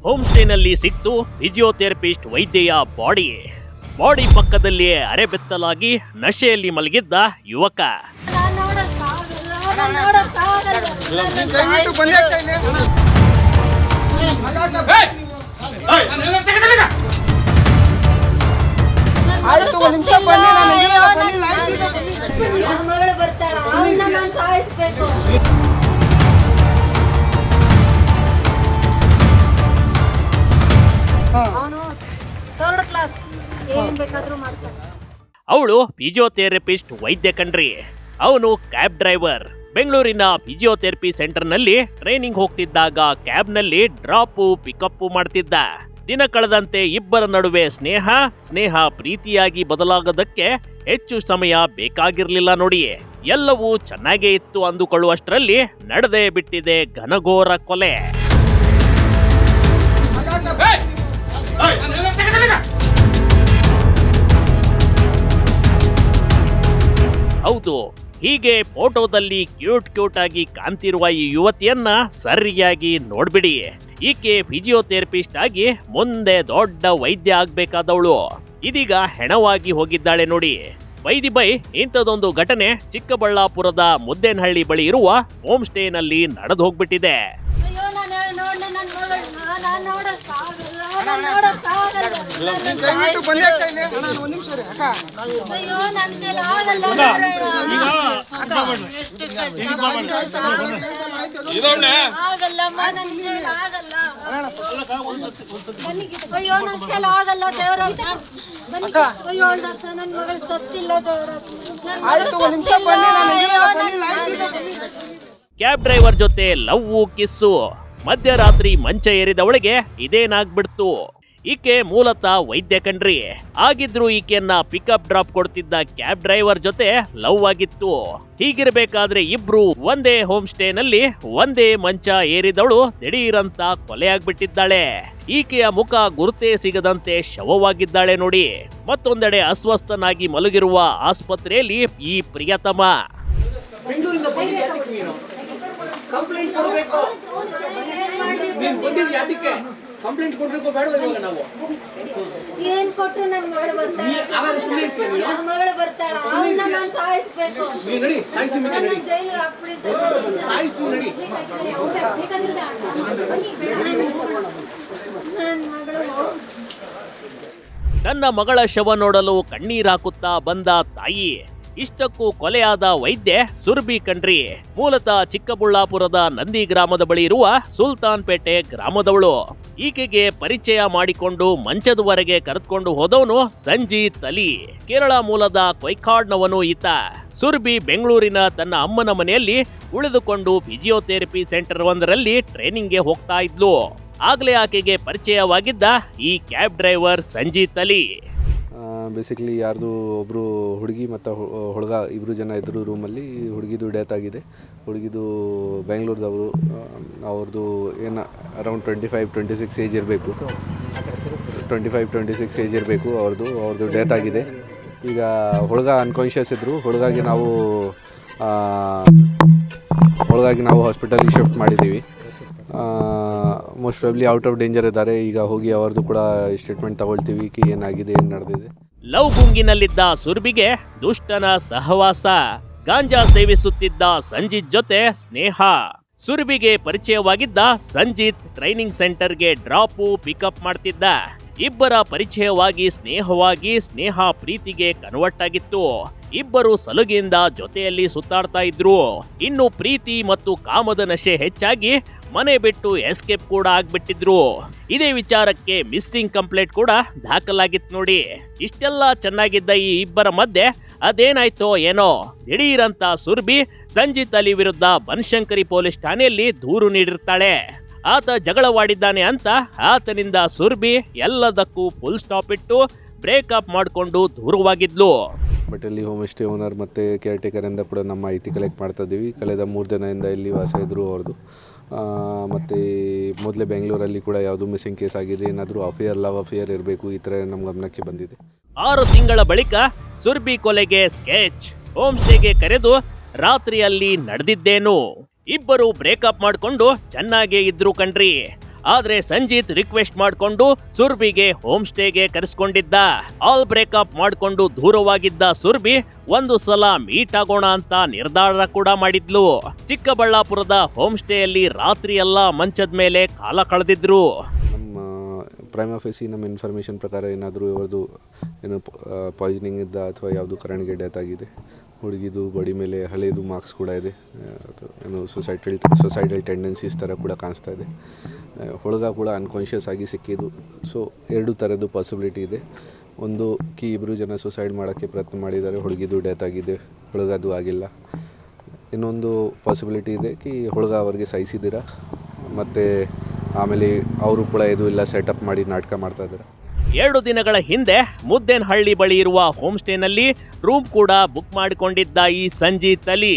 Home ಸ್ಟೇನಲ್ಲಿ ಸಿಕ್ತು physiotherapist ವೈದ್ಯೆಯ body ಪಕ್ಕದಲ್ಲಿಯೇ ಅರೆಬೆತ್ತಲಾಗಿ ನಶೆಯಲ್ಲಿ ಮಲಗಿದ್ದ ಯುವಕ. ಅವಳು ಫಿಸಿಯೋಥೆರಪಿಸ್ಟ್ ವೈದ್ಯ ಕಣ್ರಿ. ಅವನು ಕ್ಯಾಬ್ ಡ್ರೈವರ್. ಬೆಂಗಳೂರಿನ ಫಿಸಿಯೋಥೆರಪಿ ಸೆಂಟರ್ನಲ್ಲಿ ಟ್ರೈನಿಂಗ್ ಹೋಗ್ತಿದ್ದಾಗ ಕ್ಯಾಬ್ನಲ್ಲಿ ಡ್ರಾಪು ಪಿಕಪ್ ಮಾಡ್ತಿದ್ದ. ದಿನ ಕಳೆದಂತೆ ಇಬ್ಬರ ನಡುವೆ ಸ್ನೇಹ ಪ್ರೀತಿಯಾಗಿ ಬದಲಾಗೋದಕ್ಕೆ ಹೆಚ್ಚು ಸಮಯ ಬೇಕಾಗಿರ್ಲಿಲ್ಲ ನೋಡಿ. ಎಲ್ಲವೂ ಚೆನ್ನಾಗೇ ಇತ್ತು ಅಂದುಕೊಳ್ಳುವಷ್ಟರಲ್ಲಿ ನಡೆದೇ ಬಿಟ್ಟಿದೆ ಘನಘೋರ ಕೊಲೆ. ಹೌದು, ಹೀಗೆ ಫೋಟೋದಲ್ಲಿ ಕ್ಯೂಟ್ ಆಗಿ ಕಾಣ್ತಿರುವ ಈ ಯುವತಿಯನ್ನ ಸರಿಯಾಗಿ ನೋಡ್ಬಿಡಿ. ಈಕೆ ಫಿಸಿಯೋಥೆರಪಿಸ್ಟ್ ಆಗಿ ಮುಂದೆ ದೊಡ್ಡ ವೈದ್ಯ ಆಗ್ಬೇಕಾದವಳು. ಇದೀಗ ಹೆಣವಾಗಿ ಹೋಗಿದ್ದಾಳೆ ನೋಡಿ. ಬೈ ಇಂಥದೊಂದು ಘಟನೆ ಚಿಕ್ಕಬಳ್ಳಾಪುರದ ಮುದ್ದೇನಹಳ್ಳಿ ಬಳಿ ಇರುವ ಹೋಮ್ ಸ್ಟೇನಲ್ಲಿ ನಡೆದು ಹೋಗ್ಬಿಟ್ಟಿದೆ. ಕ್ಯಾಬ್ ಡ್ರೈವರ್ ಜೊತೆ ಲವ್ವು ಕಿಸ್ಸು. ಮಧ್ಯರಾತ್ರಿ ಮಂಚ ಏರಿದವಳಿಗೆ ಇದೇನಾಗ್ಬಿಡ್ತು. ಈಕೆ ಮೂಲತಃ ವೈದ್ಯ ಕಣ್ರಿ. ಆಗಿದ್ರು ಈಕೆಯನ್ನ ಪಿಕಪ್ ಡ್ರಾಪ್ ಕೊಡ್ತಿದ್ದ ಕ್ಯಾಬ್ ಡ್ರೈವರ್ ಜೊತೆ ಲವ್ ಆಗಿತ್ತು. ಹೀಗಿರ್ಬೇಕಾದ್ರೆ ಇಬ್ರು ಒಂದೇ ಹೋಮ್ ಸ್ಟೇನಲ್ಲಿ ಒಂದೇ ಮಂಚ ಏರಿದವಳು ದಿಢೀರಂತ ಕೊಲೆಯಾಗ್ಬಿಟ್ಟಿದ್ದಾಳೆ. ಈಕೆಯ ಮುಖ ಗುರುತೇ ಸಿಗದಂತೆ ಶವವಾಗಿದ್ದಾಳೆ ನೋಡಿ. ಮತ್ತೊಂದೆಡೆ ಅಸ್ವಸ್ಥನಾಗಿ ಮಲಗಿರುವ ಆಸ್ಪತ್ರೆಯಲ್ಲಿ ಈ ಪ್ರಿಯತಮ. ಕಂಪ್ಲೇಂಟ್ ಕೊಡ್ಬೇಕು ಬೇಡವಾ? ಇವಾಗ ನಾವು ಏನ್ ಕೊಟ್ರು ನನ್ನ ಮಗಳು ಬರ್ತಾಳೆ, ನನ್ನ ಮಗಳು ಬರ್ತಾಳೆ, ಅವನ್ನ ನಾನು ಸಾಯಿಸಬೇಕು. ನೀ ನಡಿ ಸಾಯಿಸಿ, ನನ್ನ ಜೈಲಿಗೆ ಹಾಕ್ಬಿಡಿ, ಸಾಯಿಸು ನಡಿ. ನನ್ನ ಮಗಳ ಶವ ನೋಡಲು ಕಣ್ಣೀರಾಕುತ್ತಾ ಬಂದ ತಾಯಿ. ಇಷ್ಟಕ್ಕೂ ಕೊಲೆಯಾದ ವೈದ್ಯೆ ಸುರ್ಬಿ ಕಣ್ರಿ. ಮೂಲತಃ ಚಿಕ್ಕಬಳ್ಳಾಪುರದ ನಂದಿ ಗ್ರಾಮದ ಬಳಿ ಇರುವ ಸುಲ್ತಾನ್ಪೇಟೆ ಗ್ರಾಮದವಳು. ಈಕೆಗೆ ಪರಿಚಯ ಮಾಡಿಕೊಂಡು ಮಂಚದವರೆಗೆ ಕರೆದುಕೊಂಡು ಹೋದವನು ಸಂಜೀತ್ ಅಲಿ. ಕೇರಳ ಮೂಲದ ಕೊಯ್ಕಾಡ್ನವನು ಈತ. ಸುರ್ಬಿ ಬೆಂಗಳೂರಿನ ತನ್ನ ಅಮ್ಮನ ಮನೆಯಲ್ಲಿ ಉಳಿದುಕೊಂಡು ಫಿಸಿಯೋಥೆರಪಿ ಸೆಂಟರ್ ಒಂದರಲ್ಲಿ ಟ್ರೈನಿಂಗ್ಗೆ ಹೋಗ್ತಾ ಇದ್ಲು. ಆಗ್ಲೇ ಆಕೆಗೆ ಪರಿಚಯವಾಗಿದ್ದ ಈ cab driver Sanjeet Ali. Basically ಯಾರ್ದು ಒಬ್ಬರು ಹುಡುಗಿ ಮತ್ತು ಹುಡುಗ ಇಬ್ಬರು ಜನ ಇದ್ದರು ರೂಮಲ್ಲಿ. ಹುಡುಗಿದು ಡೆತ್ ಆಗಿದೆ. ಹುಡುಗಿದು ಬೆಂಗಳೂರದವರು. ಅವ್ರದ್ದು ಏನು ಅರೌಂಡ್ 25-26 ಏಜ್ ಇರಬೇಕು. 25-26 ಏಜ್ ಇರಬೇಕು ಅವ್ರದ್ದು ಡೆತ್ ಆಗಿದೆ. ಈಗ ಹುಡುಗ ಅನ್ಕಾನ್ಷಿಯಸ್ ಇದ್ದರು. ಹುಡುಗಾಗಿ ನಾವು ಹಾಸ್ಪಿಟಲಿಗೆ ಶಿಫ್ಟ್ ಮಾಡಿದ್ದೀವಿ. Most probably out of danger ಇದ್ದಾರೆ. ಈಗ ಹೋಗಿ ಅವ್ರದ್ದು ಕೂಡ ಸ್ಟೇಟ್ಮೆಂಟ್ ತಗೊಳ್ತೀವಿ, ಏನಾಗಿದೆ, ಏನು ನಡೆದಿದೆ. ಲವ್ ಗುಂಗಿನಲ್ಲಿದ್ದ ಸುರ್ಬಿಗೆ ದುಷ್ಟನ ಸಹವಾಸ. ಗಾಂಜಾ ಸೇವಿಸುತ್ತಿದ್ದ ಸಂಜೀತ್ ಜೊತೆ ಸ್ನೇಹ. ಸುರ್ಬಿಗೆ ಪರಿಚಯವಾಗಿದ್ದ ಸಂಜೀತ್ ಟ್ರೈನಿಂಗ್ ಸೆಂಟರ್ಗೆ ಡ್ರಾಪು ಪಿಕಪ್ ಮಾಡ್ತಿದ್ದ. ಇಬ್ಬರ ಪರಿಚಯವಾಗಿ ಸ್ನೇಹ ಪ್ರೀತಿಗೆ ಕನ್ವರ್ಟ್ ಆಗಿತ್ತು. ಇಬ್ಬರು ಸಲುಗೆಯಿಂದ ಜೊತೆಯಲ್ಲಿ ಸುತ್ತಾಡ್ತಾ ಇದ್ರು. ಇನ್ನು ಪ್ರೀತಿ ಮತ್ತು ಕಾಮದ ನಶೆ ಹೆಚ್ಚಾಗಿ ಮನೆ ಬಿಟ್ಟು ಎಸ್ಕೇಪ್ ಕೂಡ ಆಗ್ಬಿಟ್ಟಿದ್ರು. ಇದೇ ವಿಚಾರಕ್ಕೆ ಮಿಸ್ಸಿಂಗ್ ಕಂಪ್ಲೇಂಟ್ ಕೂಡ ದಾಖಲಾಗಿತ್ತು ನೋಡಿ. ಇಷ್ಟೆಲ್ಲ ಚೆನ್ನಾಗಿದ್ದ ಈ ಇಬ್ಬರ ಮಧ್ಯೆ ಅದೇನಾಯ್ತೋ ಏನೋ. ದಿಢೀರಂತ ಸುರ್ಬಿ ಸಂಜೀತ್ ಅಲಿ ವಿರುದ್ಧ ಬನಶಂಕರಿ ಪೊಲೀಸ್ ಠಾಣೆಯಲ್ಲಿ ದೂರು ನೀಡಿರ್ತಾಳೆ. ಆತ ಜಗಳವಾಡಿದ್ದಾನೆ ಅಂತ ಆತನಿಂದ ಸುರ್ಬಿ ಎಲ್ಲದಕ್ಕೂ ಫುಲ್ ಸ್ಟಾಪ್ ಇಟ್ಟು ಬ್ರೇಕಪ್ ಮಾಡಿಕೊಂಡು ದೂರವಾಗಿದ್ಲು. ಬಟ್ ಇಲ್ಲಿ ಹೋಮ್ ಸ್ಟೇ ಓನರ್ ಮತ್ತು ಕೇರ್ ಟೇಕರಿಂದ ಕೂಡ ನಮ್ಮ ಮಾಹಿತಿ ಕಲೆಕ್ಟ್ ಮಾಡ್ತಾ ಇದ್ದೀವಿ. ಕಳೆದ 3 ದಿನದಿಂದ ಇಲ್ಲಿ ವಾಸ ಇದ್ದರು ಅವ್ರದ್ದು. ಮತ್ತು ಮೊದಲೇ ಬೆಂಗಳೂರಲ್ಲಿ ಕೂಡ ಯಾವುದು ಮಿಸ್ಸಿಂಗ್ ಕೇಸ್ ಆಗಿದೆ. ಏನಾದರೂ ಲವ್ ಅಫೇರ್ ಇರಬೇಕು, ಈ ಥರ ನಮ್ಮ ಗಮನಕ್ಕೆ ಬಂದಿದೆ. 6 ತಿಂಗಳ ಬಳಿಕ ಸುರ್ಬಿ ಕೊಲೆಗೆ ಸ್ಕೆಚ್. ಹೋಮ್ ಸ್ಟೇಗೆ ಕರೆದು ರಾತ್ರಿಯಲ್ಲಿ ನಡೆದಿದ್ದೇನು. ಇಬ್ಬರು ಬ್ರೇಕಪ್ ಮಾಡಿಕೊಂಡು ಚೆನ್ನಾಗೇ ಇದ್ರು ಕಣ್ರಿ. ಆದ್ರೆ ಸಂಜಿತ್ ರಿಕ್ವೆಸ್ಟ್ ಮಾಡ್ಕೊಂಡು ಸುರ್ಬಿಗೆ ಹೋಮ್ ಸ್ಟೇಗೆ ಕರೆಸ್ಕೊಂಡಿದ್ದ. ಆಲ್ ಬ್ರೇಕಪ್ ಮಾಡ್ಕೊಂಡು ದೂರವಾಗಿದ್ದ ಸುರ್ಬಿ ಒಂದು ಸಲ ಮೀಟ್ ಆಗೋಣ ಅಂತ ನಿರ್ಧಾರ ಕೂಡ ಮಾಡಿದ್ಲು. ಚಿಕ್ಕಬಳ್ಳಾಪುರದ ಹೋಮ್ ಸ್ಟೇಯಲ್ಲಿ ರಾತ್ರಿ ಎಲ್ಲ ಮಂಚದ ಮೇಲೆ ಕಾಲ ಕಳೆದಿದ್ರು. ನಮ್ಮ ಪ್ರೈಮ್ ಆಫೀಸಿ ನಮ್ಮ ಇನ್ಫಾರ್ಮೇಷನ್ ಪ್ರಕಾರ ಏನಾದರೂ ಇವ್ರದ್ದು ಏನು ಪಾಯ್ಸನಿಂಗ್ ಇದ್ದ ಅಥವಾ ಯಾವುದು ಕರೆಂಟ್ಗೆ ಡೆತ್ ಆಗಿದೆ. ಹುಡುಗಿದು ಬಾಡಿ ಮೇಲೆ ಹಳೆಯದು ಮಾರ್ಕ್ಸ್ ಕೂಡ ಇದೆ. ಏನು ಸೊಸೈಟಲ್ ಟೆಂಡೆನ್ಸೀಸ್ ಥರ ಕೂಡ ಕಾಣಿಸ್ತಾ ಇದೆ. ಹುಡುಗ ಕೂಡ ಅನ್ಕಾನ್ಷಿಯಸ್ ಆಗಿ ಸಿಕ್ಕಿದ್ದು. ಸೊ 2 ಥರದ್ದು ಪಾಸಿಬಿಲಿಟಿ ಇದೆ. ಒಂದು ಇಬ್ಬರು ಜನ ಸುಸೈಡ್ ಮಾಡೋಕ್ಕೆ ಪ್ರಯತ್ನ ಮಾಡಿದ್ದಾರೆ, ಹುಡುಗಿದು ಡೆತ್ ಆಗಿದೆ, ಹುಡುಗದು ಆಗಿಲ್ಲ. ಇನ್ನೊಂದು ಪಾಸಿಬಿಲಿಟಿ ಇದೆ ಹುಡುಗ ಅವ್ರಿಗೆ ಸಾಯಿಸಿದ್ದೀರಾ ಮತ್ತು ಆಮೇಲೆ ಅವರು ಕೂಡ ಇದು ಇಲ್ಲ ಸೆಟಪ್ ಮಾಡಿ ನಾಟಕ ಮಾಡ್ತಾ ಇದ್ದಾರೆ. 2 ದಿನಗಳ ಹಿಂದೆ ಮುದ್ದೇನಹಳ್ಳಿ ಬಳಿ ಇರುವ ಹೋಮ್ ಸ್ಟೇನಲ್ಲಿ ರೂಮ್ ಕೂಡ ಬುಕ್ ಮಾಡಿಕೊಂಡಿದ್ದ ಈ ಸಂಜಿತ್ ಅಲಿ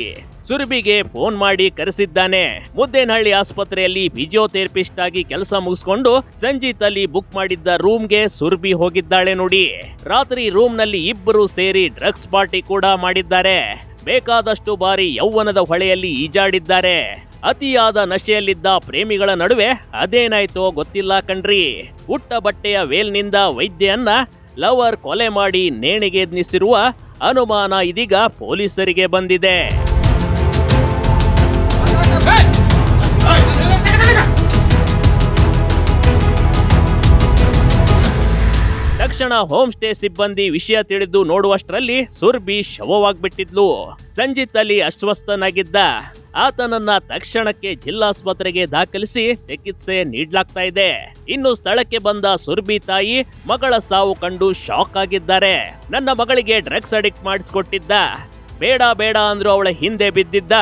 ಸುರ್ಬಿಗೆ ಫೋನ್ ಮಾಡಿ ಕರೆಸಿದ್ದಾನೆ. ಮುದ್ದೇನಹಳ್ಳಿ ಆಸ್ಪತ್ರೆಯಲ್ಲಿ ಫಿಸಿಯೋಥೆರಪಿಸ್ಟ್ ಆಗಿ ಕೆಲಸ ಮುಗಿಸ್ಕೊಂಡು ಸಂಜಿತ್ ಅಲಿ ಬುಕ್ ಮಾಡಿದ್ದ ರೂಮ್ಗೆ ಸುರ್ಬಿ ಹೋಗಿದ್ದಾಳೆ ನೋಡಿ. ರಾತ್ರಿ ರೂಮ್ನಲ್ಲಿ ಇಬ್ಬರು ಸೇರಿ ಡ್ರಗ್ಸ್ ಪಾರ್ಟಿ ಕೂಡ ಮಾಡಿದ್ದಾರೆ. ಬೇಕಾದಷ್ಟು ಬಾರಿ ಯೌವನದ ಹೊಳೆಯಲ್ಲಿ ಈಜಾಡಿದ್ದಾರೆ. ಅತಿಯಾದ ನಶೆಯಲ್ಲಿದ್ದ ಪ್ರೇಮಿಗಳ ನಡುವೆ ಅದೇನಾಯ್ತೋ ಗೊತ್ತಿಲ್ಲ ಕಣ್ರಿ. ಉಟ್ಟ ಬಟ್ಟೆಯ ವೇಲ್ನಿಂದ ವೈದ್ಯನ್ನ ಲವರ್ ಕೊಲೆ ಮಾಡಿ ನೇಣಿಗೆ ಯತ್ನಿಸಿರುವ ಅನುಮಾನ ಇದೀಗ ಪೊಲೀಸರಿಗೆ ಬಂದಿದೆ. ತಕ್ಷಣ ಹೋಮ್ ಸ್ಟೇ ಸಿಬ್ಬಂದಿ ವಿಷಯ ತಿಳಿದು ನೋಡುವಷ್ಟರಲ್ಲಿ ಸುರ್ಬಿ ಶವವಾಗ್ಬಿಟ್ಟಿದ್ಲು. ಸಂಜಿತ್ ಅಲಿ ಅಸ್ವಸ್ಥನಾಗಿದ್ದ. ಆತನನ್ನ ತಕ್ಷಣಕ್ಕೆ ಜಿಲ್ಲಾಸ್ಪತ್ರೆಗೆ ದಾಖಲಿಸಿ ಚಿಕಿತ್ಸೆ ನೀಡಲಾಗ್ತಾ ಇದೆ. ಇನ್ನು ಸ್ಥಳಕ್ಕೆ ಬಂದ ಸುರ್ಬಿ ತಾಯಿ ಮಗಳ ಸಾವು ಕಂಡು ಶಾಕ್ ಆಗಿದ್ದಾರೆ. ನನ್ನ ಮಗಳಿಗೆ ಡ್ರಗ್ಸ್ ಅಡಿಕ್ಟ್ ಮಾಡಿಸ್ಕೊಟ್ಟಿದ್ದ, ಬೇಡ ಬೇಡ ಅಂದ್ರು ಅವಳ ಹಿಂದೆ ಬಿದ್ದಿದ್ದ,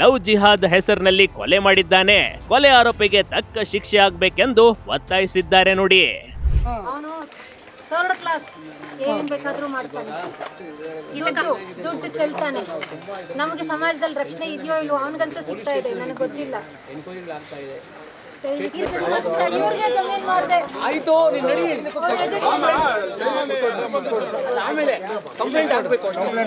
ಲವ್ ಜಿಹಾದ್ ಹೆಸರಿನಲ್ಲಿ ಕೊಲೆ ಮಾಡಿದ್ದಾನೆ, ಕೊಲೆ ಆರೋಪಿಗೆ ತಕ್ಕ ಶಿಕ್ಷೆ ಆಗ್ಬೇಕೆಂದು ಒತ್ತಾಯಿಸಿದ್ದಾರೆ ನೋಡಿ. ಅವನು 3rd ಕ್ಲಾಸ್, ಏನ್ ಬೇಕಾದ್ರೂ ಮಾಡ್ತಾನೆ, ದುಡ್ಡು ಚೆಲ್ತಾನೆ. ನಮಗೆ ಸಮಾಜದಲ್ಲಿ ರಕ್ಷಣೆ ಇದೆಯೋ ಇಲ್ವೋ ಅವನಿಗಂತೂ ಸಿಗ್ತಾ ಇದೆ, ನನಗೆ ಗೊತ್ತಿಲ್ಲ. ಇವ್ರಿಗೆ ಜಮೀನ್ ಮಾರ್ದೆ ಆಯ್ತು, ನೀನ್ ನಡಿ, ಆಮೇಲೆ ಕಂಪ್ಲೇಂಟ್ ಆಗ್ಬೇಕು ಅಷ್ಟೇ.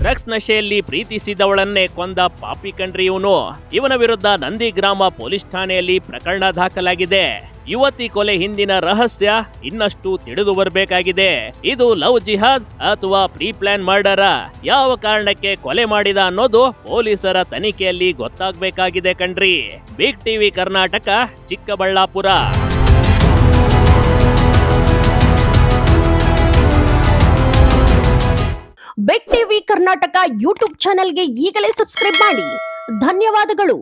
ಡ್ರಗ್ಸ್ ನಶೆಯಲ್ಲಿ ಪ್ರೀತಿಸಿದವಳನ್ನೇ ಕೊಂದ ಪಾಪಿ ಕಣ್ರಿ ಇವನು. ಇವನ ವಿರುದ್ಧ ನಂದಿಗ್ರಾಮ ಪೊಲೀಸ್ ಠಾಣೆಯಲ್ಲಿ ಪ್ರಕರಣ ದಾಖಲಾಗಿದೆ. ಯುವತಿ ಕೊಲೆ ಹಿಂದಿನ ರಹಸ್ಯ ಇನ್ನಷ್ಟು ತಿಳಿದು ಬರಬೇಕಾಗಿದೆ. ಇದು ಲವ್ ಜಿಹಾದ್ ಅಥವಾ ಪ್ರೀ ಪ್ಲಾನ್ ಮರ್ಡರ, ಯಾವ ಕಾರಣಕ್ಕೆ ಕೊಲೆ ಮಾಡಿದ ಅನ್ನೋದು ಪೊಲೀಸರ ತನಿಖೆಯಲ್ಲಿ ಗೊತ್ತಾಗಬೇಕಾಗಿದೆ ಕಣ್ರಿ. Big TV Karnataka, Chikkaballapur. Big TV Karnataka YouTube ಚಾನೆಲ್ಗೆ ಈಗಲೇ ಸಬ್ಸ್ಕ್ರೈಬ್ ಮಾಡಿ. ಧನ್ಯವಾದಗಳು.